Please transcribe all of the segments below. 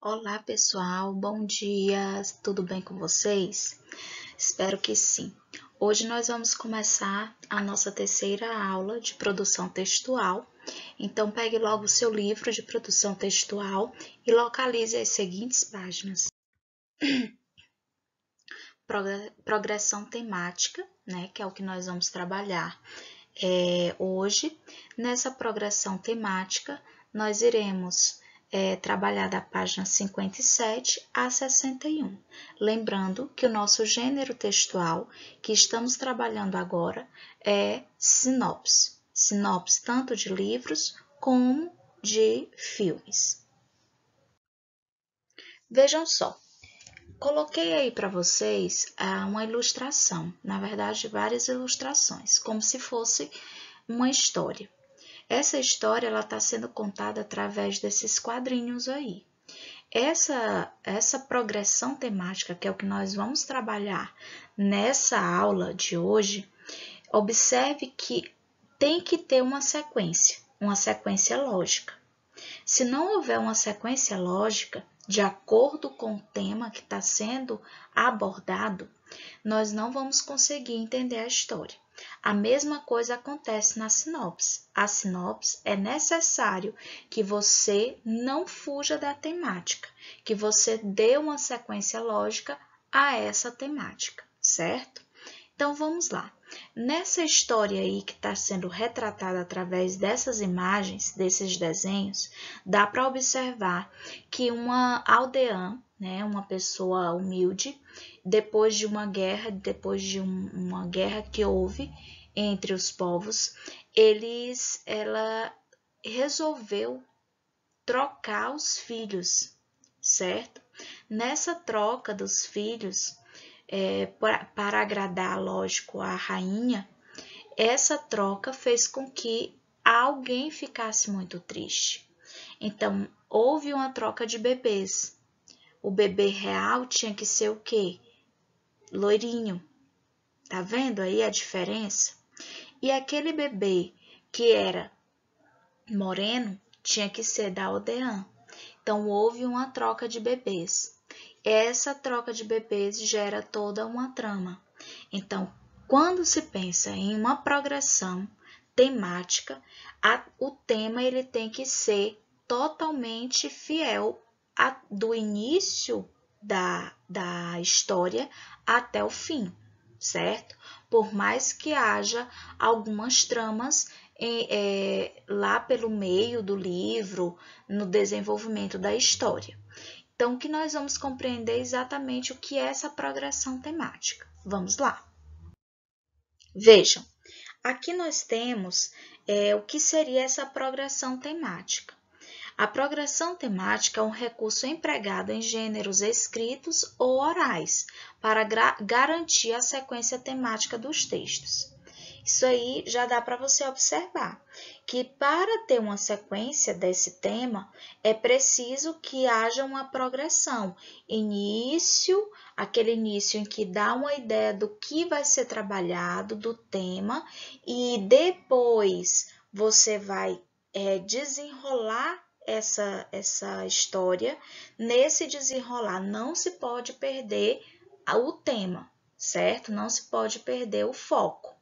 Olá, pessoal, bom dia, tudo bem com vocês? Espero que sim. Hoje nós vamos começar a nossa terceira aula de produção textual. Então, pegue logo o seu livro de produção textual e localize as seguintes páginas. Progressão temática, né, que é o que nós vamos trabalhar hoje. Nessa progressão temática, nós iremos trabalhar da página 57 a 61. Lembrando que o nosso gênero textual que estamos trabalhando agora é sinopse. Sinopse tanto de livros como de filmes. Vejam só, coloquei aí para vocês uma ilustração, na verdade várias ilustrações, como se fosse uma história. Essa história ela está sendo contada através desses quadrinhos aí. Essa progressão temática, que é o que nós vamos trabalhar nessa aula de hoje, observe que tem que ter uma sequência lógica. Se não houver uma sequência lógica, de acordo com o tema que está sendo abordado, nós não vamos conseguir entender a história. A mesma coisa acontece na sinopse. A sinopse é necessário que você não fuja da temática, que você dê uma sequência lógica a essa temática, certo? Então vamos lá. Nessa história aí que está sendo retratada através dessas imagens, desses desenhos, dá para observar que uma aldeã, né, uma pessoa humilde, depois de uma guerra, uma guerra que houve entre os povos, ela resolveu trocar os filhos, certo? Nessa troca dos filhos, para agradar, lógico, a rainha, essa troca fez com que alguém ficasse muito triste. Então, houve uma troca de bebês. O bebê real tinha que ser o quê? Loirinho. Tá vendo aí a diferença? E aquele bebê que era moreno tinha que ser da aldeã. Então, houve uma troca de bebês. Essa troca de bebês gera toda uma trama. Então, quando se pensa em uma progressão temática, o tema ele tem que ser totalmente fiel do início da história até o fim, certo? Por mais que haja algumas tramas lá pelo meio do livro, no desenvolvimento da história. Então, o que nós vamos compreender exatamente o que é essa progressão temática. Vamos lá. Vejam, aqui nós temos o que seria essa progressão temática. A progressão temática é um recurso empregado em gêneros escritos ou orais para garantir a sequência temática dos textos. Isso aí já dá para você observar que para ter uma sequência desse tema é preciso que haja uma progressão. Início, aquele início em que dá uma ideia do que vai ser trabalhado, do tema, e depois você vai desenrolar essa história. Nesse desenrolar não se pode perder o tema, certo? Não se pode perder o foco.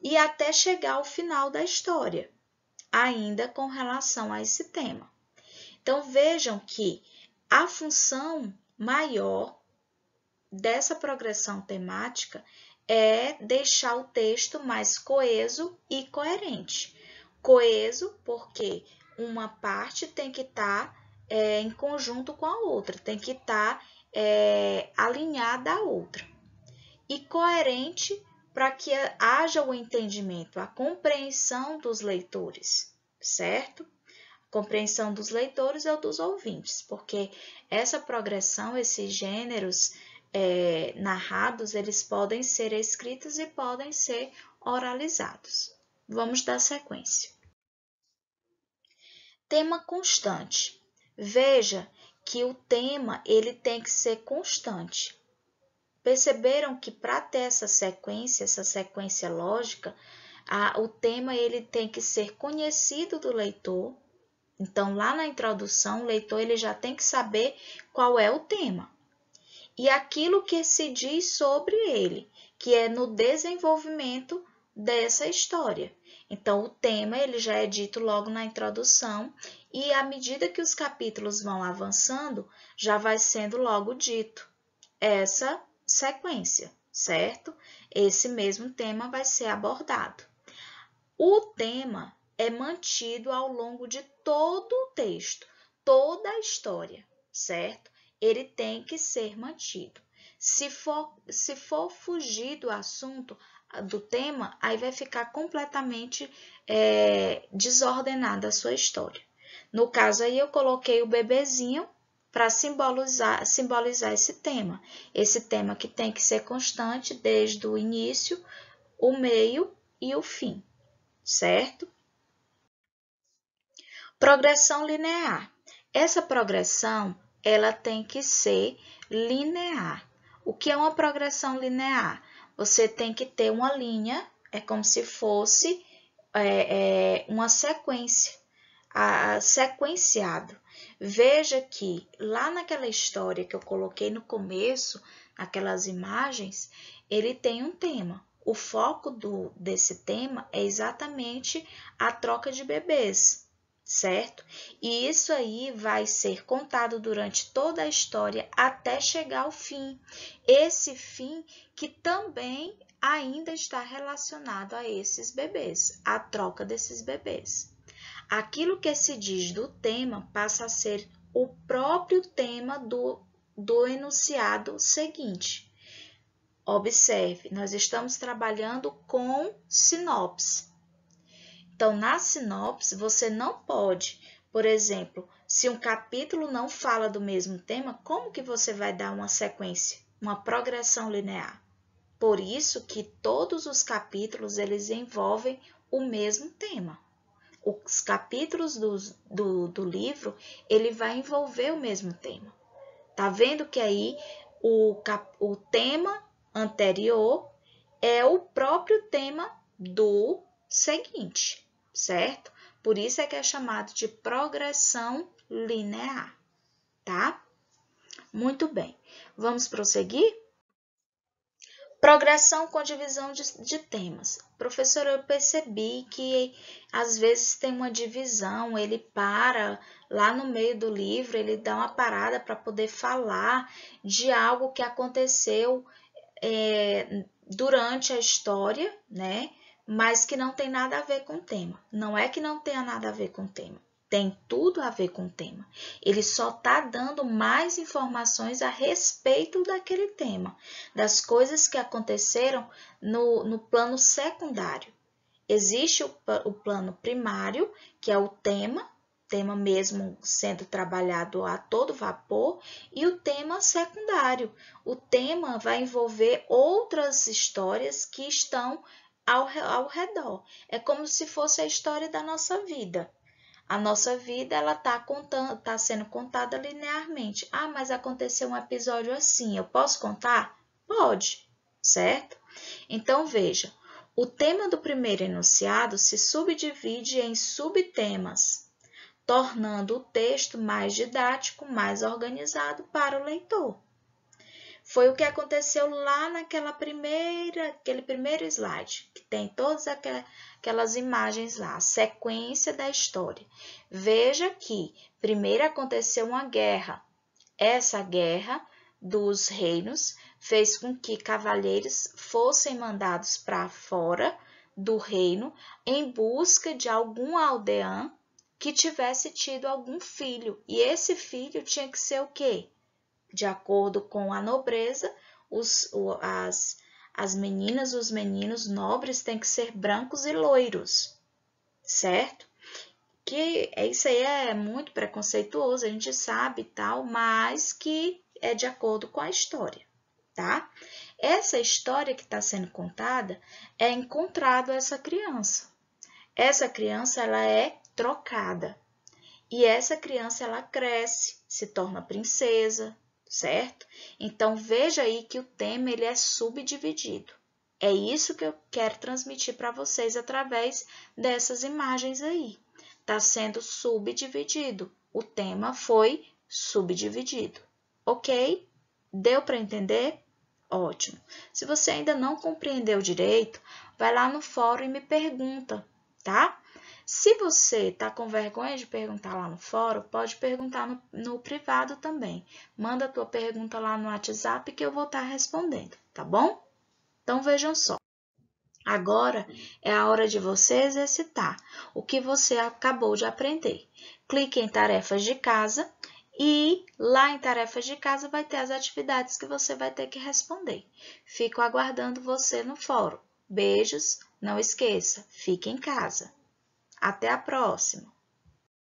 E até chegar ao final da história, ainda com relação a esse tema. Então, vejam que a função maior dessa progressão temática é deixar o texto mais coeso e coerente. Coeso porque uma parte tem que estar em conjunto com a outra, tem que estar alinhada à outra. E coerente para que haja o entendimento, a compreensão dos leitores, certo? A compreensão dos leitores ou dos ouvintes, porque essa progressão, esses gêneros narrados, eles podem ser escritos e podem ser oralizados. Vamos dar sequência. Tema constante. Veja que o tema ele tem que ser constante. Perceberam que para ter essa sequência lógica, o tema ele tem que ser conhecido do leitor, Então, lá na introdução, o leitor ele já tem que saber qual é o tema e aquilo que se diz sobre ele, que é no desenvolvimento dessa história. Então, o tema ele já é dito logo na introdução e à medida que os capítulos vão avançando, já vai sendo logo dito essa sequência, certo? Esse mesmo tema vai ser abordado. O tema é mantido ao longo de todo o texto, toda a história, certo? Ele tem que ser mantido. Se for fugir do assunto, do tema, aí vai ficar completamente desordenada a sua história. No caso aí, eu coloquei o bebezinho para simbolizar esse tema. Esse tema que tem que ser constante desde o início, o meio e o fim, certo? Progressão linear. Essa progressão, ela tem que ser linear. O que é uma progressão linear? Você tem que ter uma linha, é como se fosse uma sequência, sequenciado. Veja que lá naquela história que eu coloquei no começo, aquelas imagens, ele tem um tema. O foco desse tema é exatamente a troca de bebês, certo? E isso aí vai ser contado durante toda a história até chegar ao fim. Esse fim que também ainda está relacionado a esses bebês, a troca desses bebês. Aquilo que se diz do tema passa a ser o próprio tema do enunciado seguinte. Observe, nós estamos trabalhando com sinopse. Então, na sinopse, você não pode, por exemplo, se um capítulo não fala do mesmo tema, como que você vai dar uma sequência, uma progressão linear? Por isso que todos os capítulos, eles envolvem o mesmo tema. Os capítulos do livro, ele vai envolver o mesmo tema. Tá vendo que aí o tema anterior é o próprio tema do seguinte, certo? Por isso é que é chamado de progressão linear, tá? Muito bem. Vamos prosseguir? Progressão com divisão de temas. Professor, eu percebi que às vezes tem uma divisão, ele para lá no meio do livro, ele dá uma parada para poder falar de algo que aconteceu durante a história, né? Mas que não tem nada a ver com o tema. Não é que não tenha nada a ver com o tema. Tem tudo a ver com o tema. Ele só está dando mais informações a respeito daquele tema, das coisas que aconteceram no plano secundário. Existe o plano primário, que é o tema mesmo sendo trabalhado a todo vapor, e o tema secundário. O tema vai envolver outras histórias que estão ao redor. É como se fosse a história da nossa vida. A nossa vida ela tá sendo contada linearmente. Ah, mas aconteceu um episódio assim, eu posso contar? Pode, certo? Então, veja, o tema do primeiro enunciado se subdivide em subtemas, tornando o texto mais didático, mais organizado para o leitor. Foi o que aconteceu lá aquele primeiro slide, que tem todas aquelas imagens lá, a sequência da história. Veja que primeiro aconteceu uma guerra. Essa guerra dos reinos fez com que cavaleiros fossem mandados para fora do reino em busca de algum aldeão que tivesse tido algum filho. E esse filho tinha que ser o quê? De acordo com a nobreza, as meninas, os meninos nobres têm que ser brancos e loiros, certo? Que isso aí é muito preconceituoso, a gente sabe e tal, mas que é de acordo com a história, tá? Essa história que está sendo contada é encontrado essa criança. Essa criança, ela é trocada. E essa criança, ela cresce, se torna princesa, certo? Então, veja aí que o tema ele é subdividido. É isso que eu quero transmitir para vocês através dessas imagens aí. está sendo subdividido. O tema foi subdividido. Ok? Deu para entender? Ótimo. Se você ainda não compreendeu direito, vai lá no fórum e me pergunta, tá? Se você está com vergonha de perguntar lá no fórum, pode perguntar no privado também. Manda a tua pergunta lá no WhatsApp que eu vou estar respondendo, tá bom? Então, vejam só. Agora é a hora de você exercitar o que você acabou de aprender. Clique em tarefas de casa e lá em tarefas de casa vai ter as atividades que você vai ter que responder. Fico aguardando você no fórum. Beijos, não esqueça, fique em casa. Até a próxima!